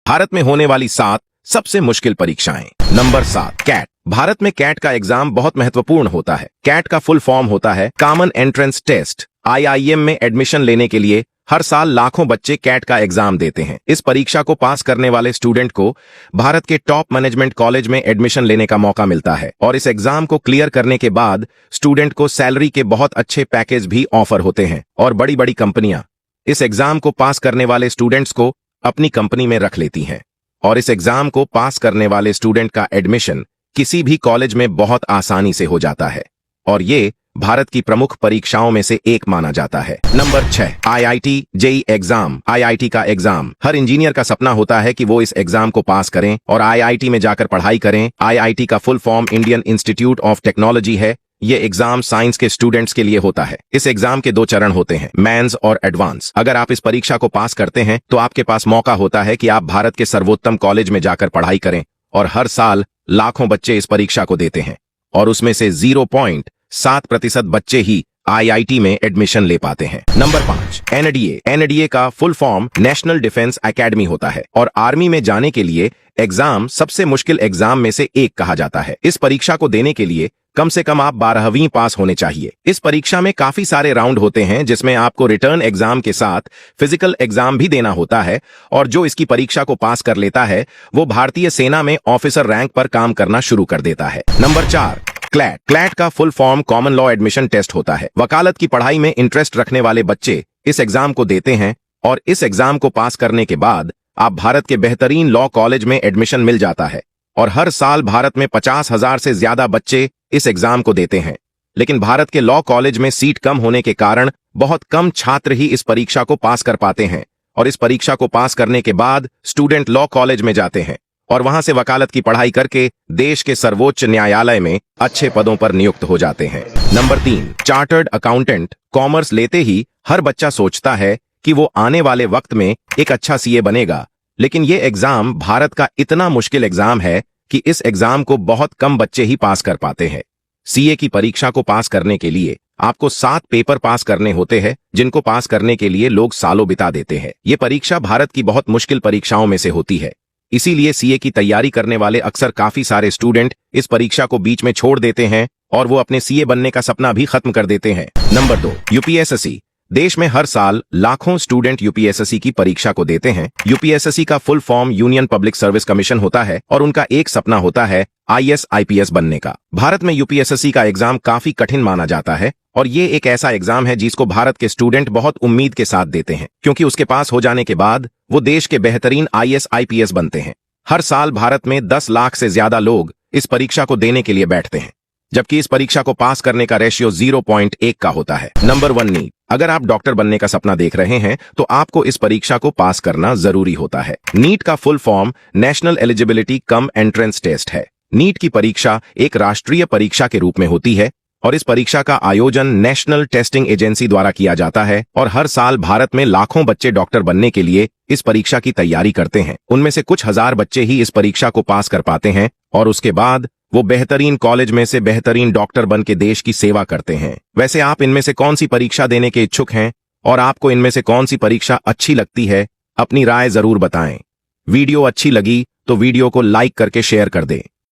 भारत में होने वाली 7 सबसे मुश्किल परीक्षाएं। Number 7, cat. भारत में कैट का एग्जाम बहुत महत्वपूर्ण होता है। कैट का फुल फॉर्म होता है कॉमन एंट्रेंस टेस्ट। आईआईएम में एडमिशन लेने के लिए हर साल लाखों बच्चे कैट का एग्जाम देते हैं। इस परीक्षा को पास करने वाले स्टूडेंट को भारत के टॉप मैनेजमेंट कॉलेज में एडमिशन लेने का मौका मिलता है और इस एग्जाम को क्लियर करने के बाद स्टूडेंट को सैलरी के बहुत अच्छे पैकेज भी ऑफर होते हैं और बड़ी बड़ी कंपनियां इस एग्जाम को पास करने वाले स्टूडेंट्स को अपनी कंपनी में रख लेती हैं और इस एग्जाम को पास करने वाले स्टूडेंट का एडमिशन किसी भी कॉलेज में बहुत आसानी से हो जाता है और ये भारत की प्रमुख परीक्षाओं में से एक माना जाता है। Number 6, IIT JEE exam. IIT का एग्जाम हर इंजीनियर का सपना होता है कि वो इस एग्जाम को पास करें और आईआईटी में जाकर पढ़ाई करें। आईआईटी का full form Indian institute of technology है। ये एग्जाम साइंस के स्टूडेंट्स के लिए होता है। इस एग्जाम के 2 चरण होते हैं, मेंस और एडवांस। अगर आप इस परीक्षा को पास करते हैं तो आपके पास मौका होता है कि आप भारत के सर्वोत्तम कॉलेज में जाकर पढ़ाई करें और हर साल लाखों बच्चे इस परीक्षा को देते हैं और उसमें से 0.7% बच्चे ही आईआईटी में एडमिशन ले पाते हैं। Number 5, NDA. एनडीए का full form national defence academy होता है और आर्मी में जाने के लिए एग्जाम सबसे मुश्किल एग्जाम में से एक कहा जाता है। इस परीक्षा को देने के लिए कम से कम आप 12वीं पास होने चाहिए। इस परीक्षा में काफी सारे राउंड होते हैं जिसमें आपको रिटर्न एग्जाम के साथ फिजिकल एग्जाम भी देना होता है और जो इसकी परीक्षा को पास कर लेता है वो भारतीय सेना में ऑफिसर रैंक पर काम करना शुरू कर देता है। Number 4, CLAT. क्लैट का full form common law admission test होता है। वकालत की पढ़ाई में इंटरेस्ट रखने वाले बच्चे इस एग्जाम को देते हैं और इस एग्जाम को पास करने के बाद आप भारत के बेहतरीन लॉ कॉलेज में एडमिशन मिल जाता है और हर साल भारत में 50,000 से ज्यादा बच्चे इस एग्जाम को देते हैं। लेकिन भारत के लॉ कॉलेज में सीट कम होने के कारण बहुत कम छात्र ही इस परीक्षा को पास कर पाते हैं और इस परीक्षा को पास करने के बाद स्टूडेंट लॉ कॉलेज में जाते हैं और वहां से वकालत की पढ़ाई करके देश के सर्वोच्च न्यायालय में अच्छे पदों पर नियुक्त हो जाते हैं। Number 3, chartered accountant. कॉमर्स लेते ही हर बच्चा सोचता है कि वो आने वाले वक्त में एक अच्छा सीए बनेगा, लेकिन ये एग्जाम भारत का इतना मुश्किल एग्जाम है कि इस एग्जाम को बहुत कम बच्चे ही पास कर पाते हैं। सीए की परीक्षा को पास करने के लिए आपको 7 पेपर पास करने होते हैं जिनको पास करने के लिए लोग सालों बिता देते हैं। ये परीक्षा भारत की बहुत मुश्किल परीक्षाओं में से होती है, इसीलिए सीए की तैयारी करने वाले अक्सर काफी सारे स्टूडेंट इस परीक्षा को बीच में छोड़ देते हैं और वो अपने सीए बनने का सपना भी खत्म कर देते हैं। Number 2, UPSSC. देश में हर साल लाखों स्टूडेंट यूपीएसएससी की परीक्षा को देते हैं। यूपीएसएससी का full form union public service commission होता है और उनका एक सपना होता है आईएएस आईपीएस बनने का। भारत में यूपीएसएससी का एग्जाम काफी कठिन माना जाता है और ये एक ऐसा एग्जाम है जिसको भारत के स्टूडेंट बहुत उम्मीद के साथ देते हैं क्योंकि उसके पास हो जाने के बाद वो देश के बेहतरीन आईएएस आईपीएस बनते हैं। हर साल भारत में 10 लाख से ज्यादा लोग इस परीक्षा को देने के लिए बैठते हैं, जबकि इस परीक्षा को पास करने का रेशियो 0.1 का होता है। Number 1, NEET. अगर आप डॉक्टर बनने का सपना देख रहे हैं तो आपको इस परीक्षा को पास करना जरूरी होता है। नीट का full form national eligibility cum entrance test है। नीट की परीक्षा एक राष्ट्रीय परीक्षा के रूप में होती है और इस परीक्षा का आयोजन नेशनल टेस्टिंग एजेंसी द्वारा किया जाता है और हर साल भारत में लाखों बच्चे डॉक्टर बनने के लिए इस परीक्षा की तैयारी करते हैं। उनमें से कुछ हजार बच्चे ही इस परीक्षा को पास कर पाते हैं और उसके बाद वो बेहतरीन कॉलेज में से बेहतरीन डॉक्टर बन के देश की सेवा करते हैं। वैसे आप इनमें से कौन सी परीक्षा देने के इच्छुक हैं और आपको इनमें से कौन सी परीक्षा अच्छी लगती है? अपनी राय जरूर बताएं। वीडियो अच्छी लगी तो वीडियो को लाइक करके शेयर कर दें।